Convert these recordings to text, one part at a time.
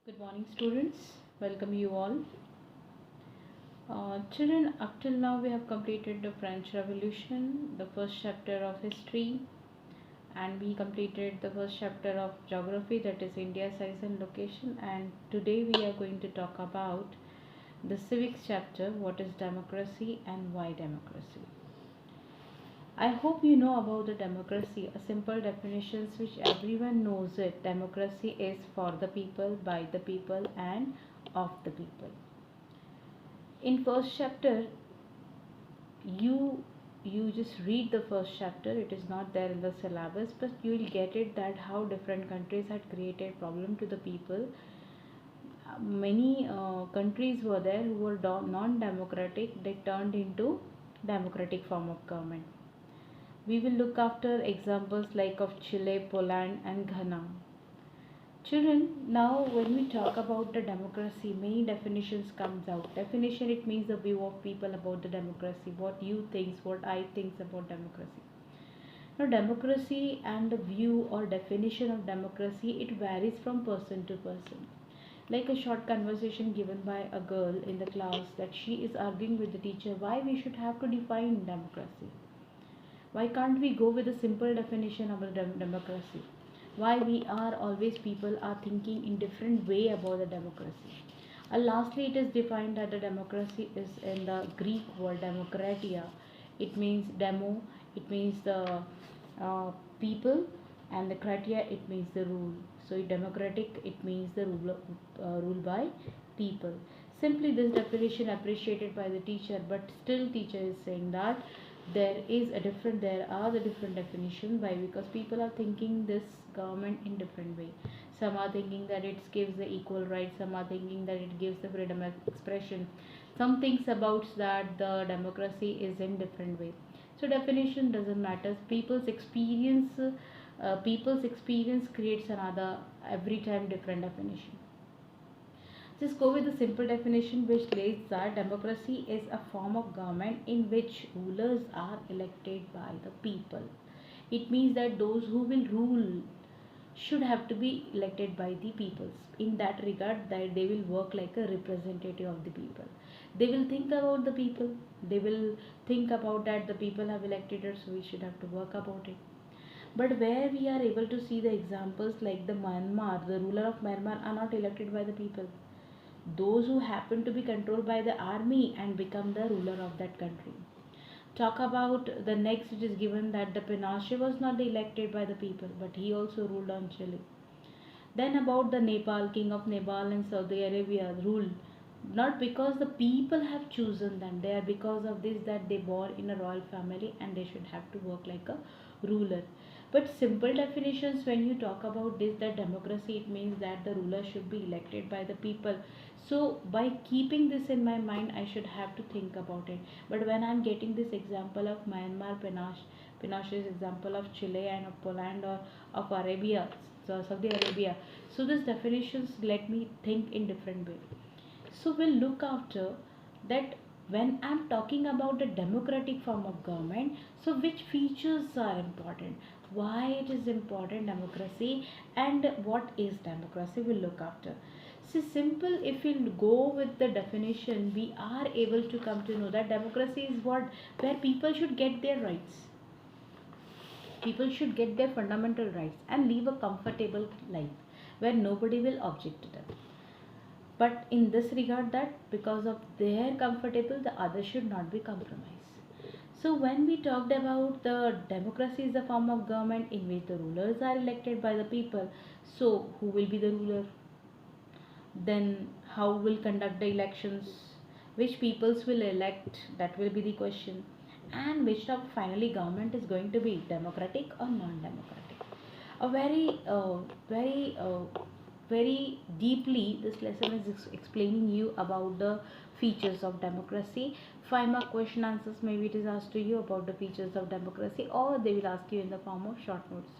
Good morning, students. Welcome you all. Children, up till now we have completed the French Revolution, the first chapter of history, and we completed the first chapter of geography, that is India size and location. And today we are going to talk about the civics chapter, what is democracy and why democracy. I hope you know about the democracy, a simple definition which everyone knows it. Democracy is for the people, by the people, and of the people. In first chapter, you you just read the first chapter. It is not there in the syllabus, but you will get it that how different countries had created problem to the people. Many countries were there who were non-democratic. They turned into democratic form of government. We will look after examples like of Chile, Poland, and Ghana. Children, now when we talk about the democracy, many definitions comes out. Definition, it means the view of people about the democracy, what you thinks, what I thinks about democracy. Now democracy and the view or definition of democracy, it varies from person to person. Like a short conversation given by a girl in the class that she is arguing with the teacher why we should have to define democracy. Why can't we go with a simple definition of a democracy? Why we are always people are thinking in different way about the democracy. And lastly, it is defined that the democracy is in the Greek word demokratia. It means demo, it means the uh, people, and the kratia, it means the rule. So democratic, it means the rule by people. Simply this definition appreciated by the teacher, but still teacher is saying that there are the different definitions. Why? Because people are thinking this government in different way. Some are thinking that it gives the equal rights, some are thinking that it gives the freedom of expression, some thinks about that the democracy is in different way. So definition doesn't matter. People's experience creates another every time different definition. Just go with the simple definition which lays that democracy is a form of government in which rulers are elected by the people. It means that those who will rule should have to be elected by the peoples. In that regard, that they will work like a representative of the people. They will think about the people. They will think about that the people have elected us, so we should have to work about it. But where we are able to see the examples like the Myanmar, the ruler of Myanmar are not elected by the people. Those who happen to be controlled by the army and become the ruler of that country. Talk about the next, which is given that the Pinochet was not elected by the people, but he also ruled on Chile. Then about the Nepal, king of Nepal and Saudi Arabia rule, not because the people have chosen them, they are because of this that they born in a royal family and they should have to work like a ruler. But simple definitions when you talk about this, that democracy, it means that the ruler should be elected by the people. So by keeping this in my mind, I should have to think about it. But when I'm getting this example of Myanmar, Pinochet's example of Chile and of Poland or of Arabia, so Saudi Arabia, so these definitions let me think in different way. So we'll look after that when I'm talking about the democratic form of government, so which features are important, why it is important democracy, and what is democracy, we'll look after. So simple, if we go with the definition, we are able to come to know that democracy is what, where people should get their rights. People should get their fundamental rights and live a comfortable life where nobody will object to them. But in this regard, that because of their comfortable, the others should not be compromised. So when we talked about the democracy is a form of government in which the rulers are elected by the people, so who will be the ruler? Then how will conduct the elections? Which peoples will elect? That will be the question. And which of finally government is going to be democratic or non-democratic? A very deeply this lesson is explaining you about the features of democracy. 5 mark question answers, maybe it is asked to you about the features of democracy, or they will ask you in the form of short notes.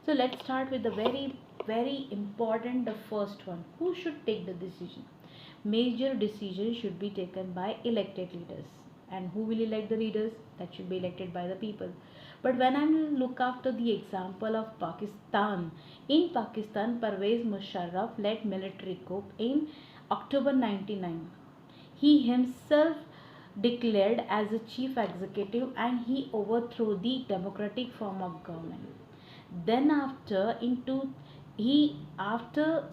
So let's start with the very important, the first one, who should take the decision. Major decisions should be taken by elected leaders. And who will elect the leaders? That should be elected by the people. But when I look after the example of Pakistan, in Pakistan Pervez Musharraf led military coup in October 99. He himself declared as a chief executive and he overthrew the democratic form of government. Then after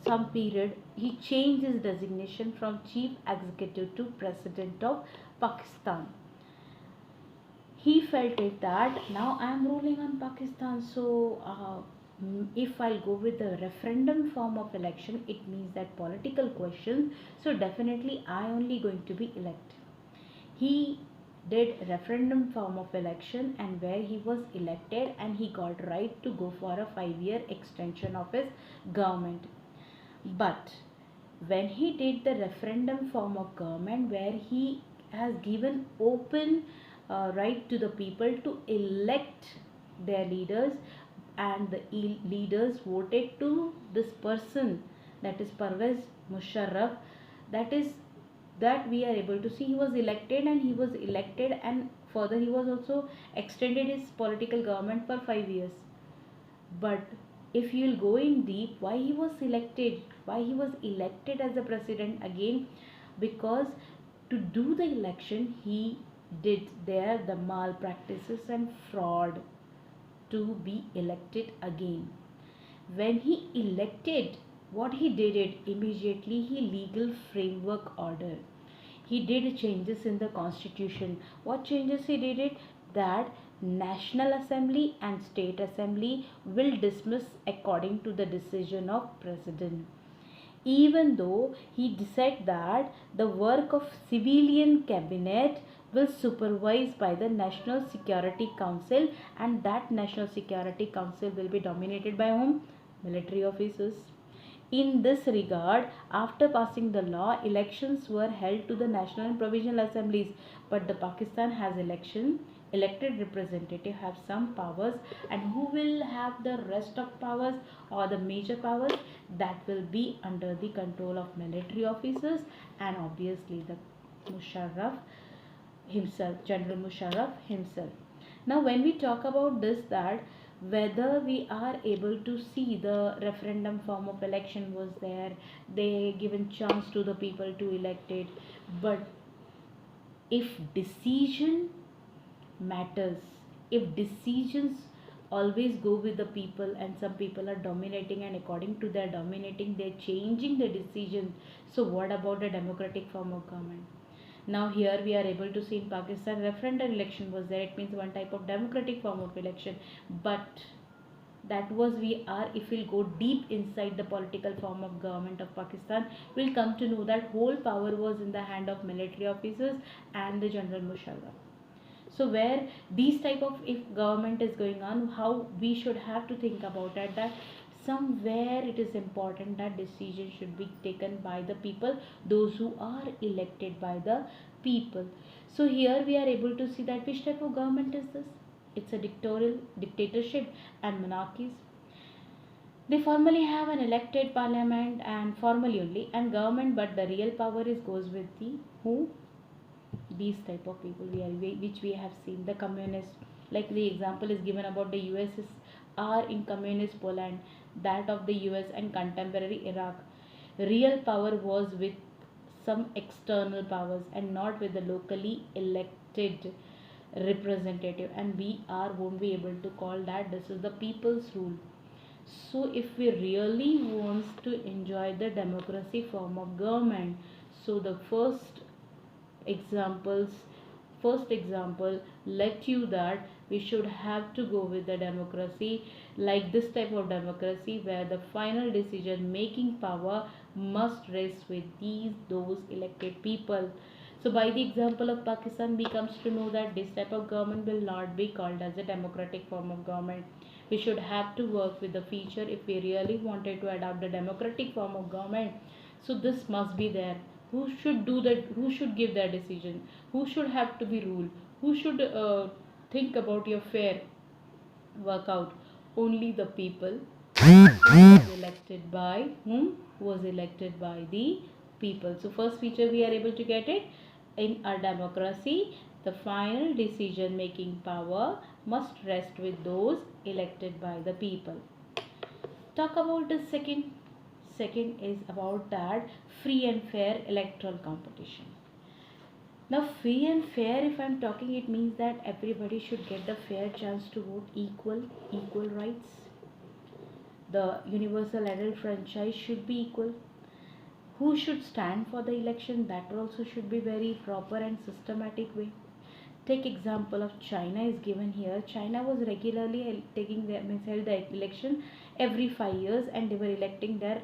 some period he changed his designation from chief executive to president of Pakistan. He felt it that now I am ruling on Pakistan, so if I'll go with the referendum form of election, it means that political questions, so definitely I only going to be elected. He did referendum form of election and where he was elected and he got right to go for a 5-year extension of his government. But when he did the referendum form of government where he has given open right to the people to elect their leaders, and the leaders voted to this person, that is Pervez Musharraf, that is that we are able to see he was elected, and further he was also extended his political government for 5 years. But if you will go in deep, why he was selected, why he was elected as the president again, because to do the election he did there the malpractices and fraud to be elected again. When he elected, what he did it immediately, he legal framework order, he did changes in the constitution. What changes he did it, that National Assembly and State Assembly will dismiss according to the decision of president, even though he said that the work of civilian cabinet will supervise by the National Security Council, and that National Security Council will be dominated by whom? Military officers. In this regard, after passing the law, elections were held to the national and provisional assemblies, but the Pakistan has elected representative have some powers, and who will have the rest of powers or the major powers, that will be under the control of military officers and obviously the Musharraf himself, General Musharraf himself. Now when we talk about this, that whether we are able to see the referendum form of election was there, they given chance to the people to elect it, but if decision matters, if decisions always go with the people and some people are dominating and according to their dominating they're changing the decision, so what about the democratic form of government? Now here we are able to see in Pakistan referendum election was there, it means one type of democratic form of election, but that was we are, if we'll go deep inside the political form of government of Pakistan, we'll come to know that whole power was in the hand of military officers and the General Musharraf. So where these type of, if government is going on, how we should have to think about it, that somewhere it is important that decision should be taken by the people, those who are elected by the people. So here we are able to see that which type of government is this, it's a dictatorship and monarchies. They formally have an elected parliament and formally only and government, but the real power is goes with the who, these type of people which we have seen the communists, like the example is given about the USSR in communist Poland, that of the US and contemporary Iraq. Real power was with some external powers and not with the locally elected representative, and we are won't be able to call that this is the people's rule. So if we really wants to enjoy the democracy form of government, so the examples first example let you that we should have to go with the democracy, like this type of democracy where the final decision making power must rest with those elected people. So by the example of Pakistan, we comes to know that this type of government will not be called as a democratic form of government. We should have to work with the future if we really wanted to adopt the democratic form of government. So this must be there. Who should do that? Who should give their decision? Who should have to be ruled? Who should think about your fair workout? Only the people who was elected by whom? Who was elected by the people. So first feature we are able to get it in our democracy, the final decision making power must rest with those elected by the people. Talk about the second is about that free and fair electoral competition. Now free and fair, if I'm talking, it means that everybody should get the fair chance to vote, equal rights. The universal adult franchise should be equal. Who should stand for the election, that also should be very proper and systematic way. Take example of China is given here. China was regularly taking their means held the election every 5 years, and they were electing their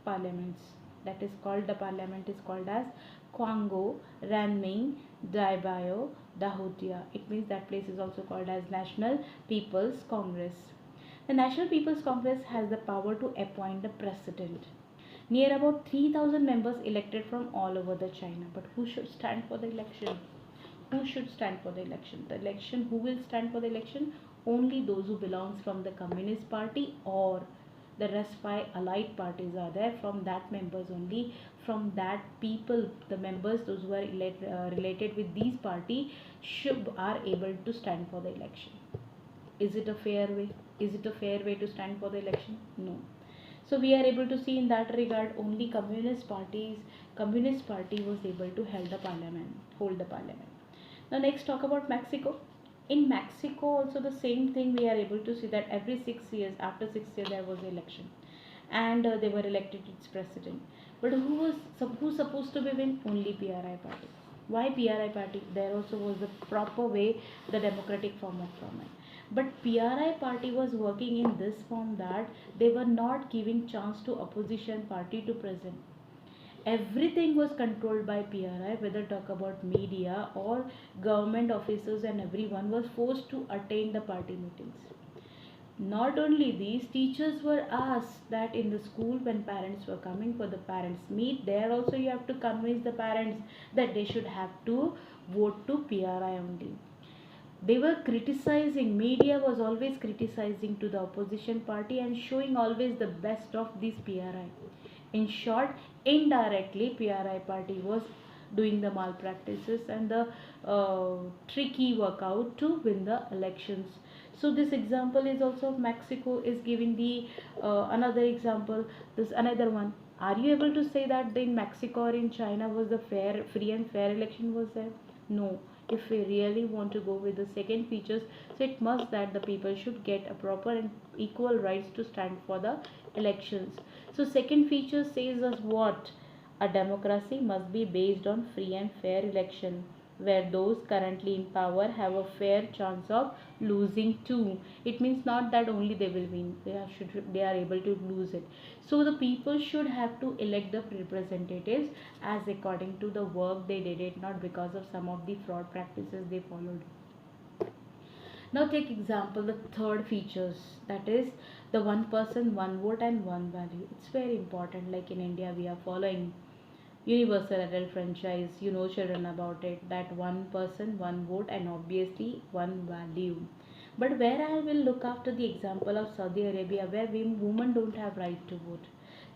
parliaments. That is called, the parliament is called as Quango, Ranming, Daibao, Dahutia. It means that place is also called as National People's Congress. The National People's Congress has the power to appoint the president. Near about 3,000 members elected from all over the China. But who should stand for the election? Who should stand for the election? The election, who will stand for the election? Only those who belongs from the Communist Party, or the rest five allied parties are there. From that members only, from that people, the members, those who are related with these party should are able to stand for the election. Is it a fair way? Is it a fair way to stand for the election? No. So we are able to see in that regard only communist party was able to hold the parliament. Now next talk about Mexico. In Mexico also the same thing, we are able to see that every 6 years, after 6 years there was election, and they were elected its president. But who supposed to be win? Only PRI party. Why PRI party? There also was the proper way, the democratic form of government. But PRI party was working in this form that they were not giving chance to opposition party to present. Everything was controlled by PRI, whether talk about media or government officers, and everyone was forced to attend the party meetings. Not only these, teachers were asked that in the school when parents were coming for the parents meet, there also you have to convince the parents that they should have to vote to PRI only. They were criticizing, media was always criticizing to the opposition party and showing always the best of this PRI. In short, indirectly PRI party was doing the malpractices and the tricky workout to win the elections. So this example is also of Mexico is giving the another example. This another one. Are you able to say that in Mexico or in China was the free and fair election was there? No. If we really want to go with the second features, so it must that the people should get a proper and equal rights to stand for the elections. So second feature says us what? A democracy must be based on free and fair election, where those currently in power have a fair chance of losing too. It means not that only they will win, they are able to lose it. So the people should have to elect the representatives as according to the work they did it, not because of some of the fraud practices they followed. Now take example the third features, that is the one person, one vote and one value. It's very important. Like in India, we are following universal adult franchise. You know, children, about it. That one person, one vote, and obviously one value. But where I will look after the example of Saudi Arabia, where women don't have right to vote.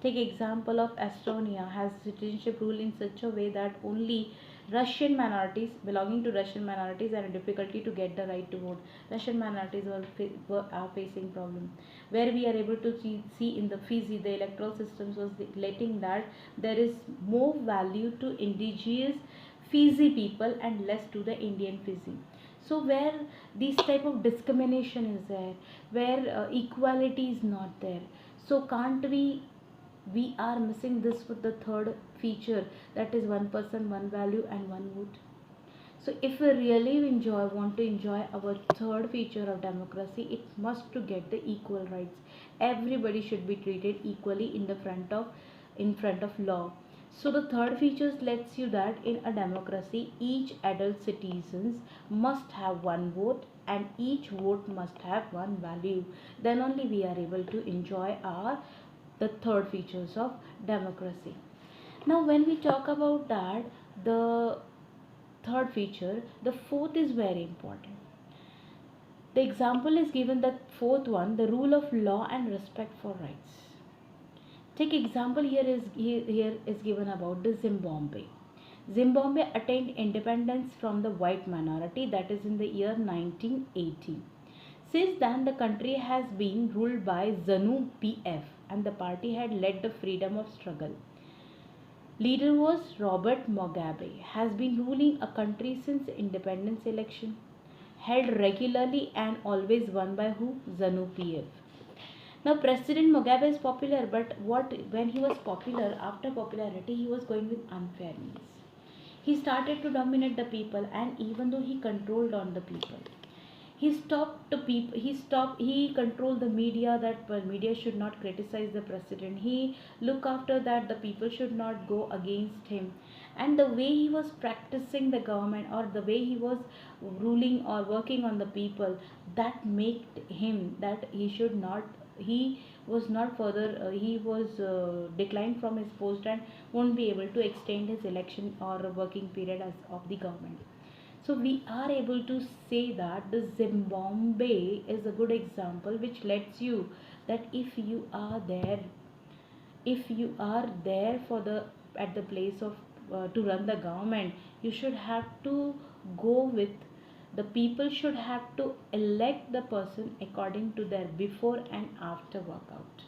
Take example of Estonia has citizenship rule in such a way that only Russian minorities belonging to Russian minorities have a difficulty to get the right to vote. Russian minorities are facing problem. Where we are able to see in the Fiji, the electoral systems was letting that there is more value to indigenous Fiji people and less to the Indian Fiji. So where this type of discrimination is there, where equality is not there, so can't we are missing this with the third feature, that is one person, one value and one vote. So if we really want to enjoy our third feature of democracy, it must to get the equal rights. Everybody should be treated equally in front of law. So the third feature lets you that in a democracy, each adult citizens must have one vote and each vote must have one value. Then only we are able to enjoy our the third features of democracy. Now when we talk about that, the third feature, the fourth is very important. The example is given, the fourth one, the rule of law and respect for rights. Take example here is given about the Zimbabwe. Zimbabwe attained independence from the white minority, that is in the year 1980. Since then, the country has been ruled by ZANU PF, and the party had led the freedom of struggle. Leader was Robert Mugabe, has been ruling a country since independence election, held regularly and always won by who? ZANU PF. Now President Mugabe is popular, but what when he was popular, after popularity, he was going with unfair means. He started to dominate the people, and even though he controlled on the people, he controlled the media, that media should not criticize the president. He look after that the people should not go against him. And the way he was practicing the government, or the way he was ruling or working on the people, that made him that he was not further he was declined from his post and won't be able to extend his election or working period as of the government. So we are able to say that the Zimbabwe is a good example which lets you that if you are there for the at the place of to run the government, you should have to go with the people should have to elect the person according to their before and after workout.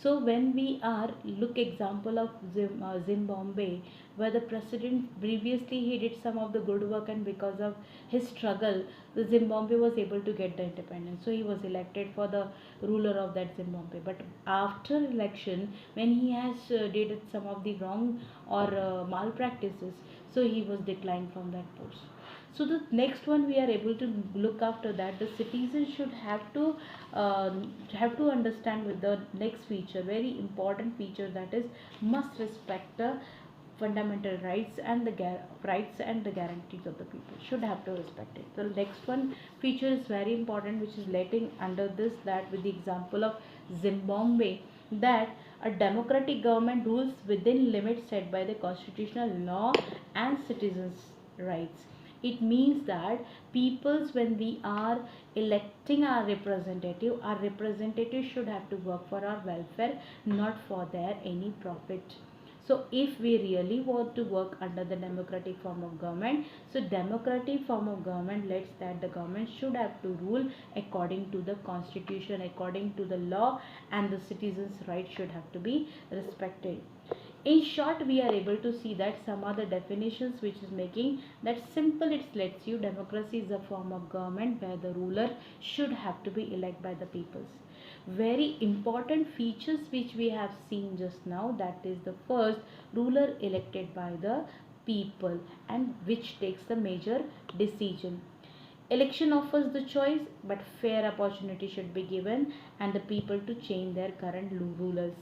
So when we are look example of Zimbabwe, where the president previously he did some of the good work, and because of his struggle, the Zimbabwe was able to get the independence. So he was elected for the ruler of that Zimbabwe. But after election, when he has did some of the wrong or malpractices, so he was declined from that post. So the next one we are able to look after that the citizens should have to understand with the next feature, very important feature, that is must respect the fundamental rights and the rights and the guarantees of the people, should have to respect it. The next one feature is very important, which is letting under this that with the example of Zimbabwe, that a democratic government rules within limits set by the constitutional law and citizens rights. It means that peoples, when we are electing our representative should have to work for our welfare, not for their any profit. So if we really want to work under the democratic form of government, so democratic form of government lets that the government should have to rule according to the constitution, according to the law, and the citizens rights should have to be respected. In short, we are able to see that some other definitions which is making that simple. It lets you democracy is a form of government where the ruler should have to be elected by the peoples. Very important features which we have seen just now, that is the first, ruler elected by the people and which takes the major decision. Election offers the choice, but fair opportunity should be given and the people to change their current rulers.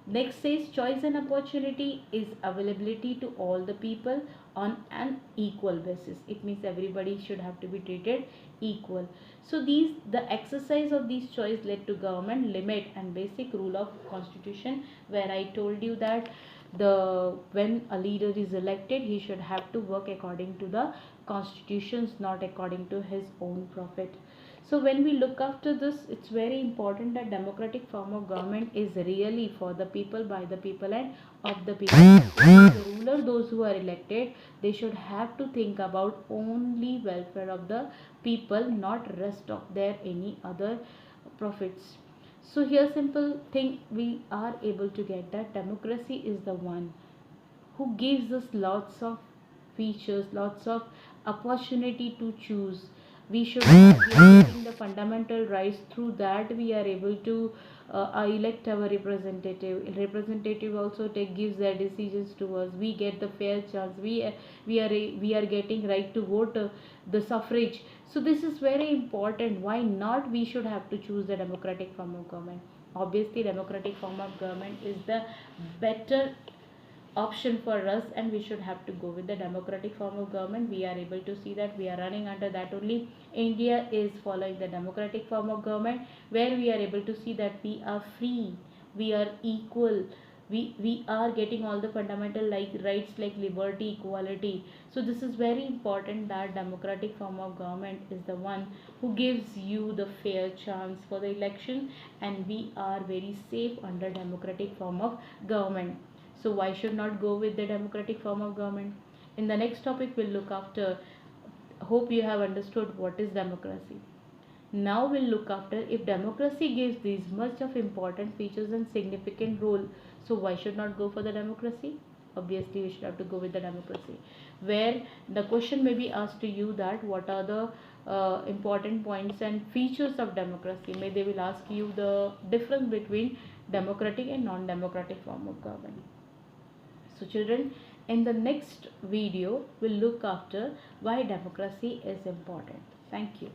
Next says choice and opportunity is availability to all the people on an equal basis. It means everybody should have to be treated equal. So the exercise of these choice led to government limit and basic rule of constitution, where I told you that the when a leader is elected, he should have to work according to the constitutions, not according to his own profit. So when we look after this, it's very important that democratic form of government is really for the people, by the people, and of the people. The ruler, those who are elected, they should have to think about only welfare of the people, not rest of their any other profits. So here simple thing we are able to get that democracy is the one who gives us lots of features, lots of opportunity to choose. We are getting the fundamental rights. Through that we are able to elect our representative also gives their decisions to us. We get the fair chance. We are getting right to vote, the suffrage. So this is very important. Why not we should have to choose the democratic form of government? Obviously democratic form of government is the better option for us, and we should have to go with the democratic form of government. We are able to see that we are running under that only. India is following the democratic form of government, where we are able to see that we are free, we are equal, we are getting all the fundamental like rights like liberty, equality. So this is very important that democratic form of government is the one who gives you the fair chance for the election, and we are very safe under democratic form of government. So why should not go with the democratic form of government? In the next topic we'll look after. Hope you have understood what is democracy. Now we'll look after, if democracy gives these much of important features and significant role, so why should not go for the democracy? Obviously we should have to go with the democracy, where the question may be asked to you that what are the important points and features of democracy. May they will ask you the difference between democratic and non-democratic form of government. So children, in the next video we'll look after why democracy is important. Thank you.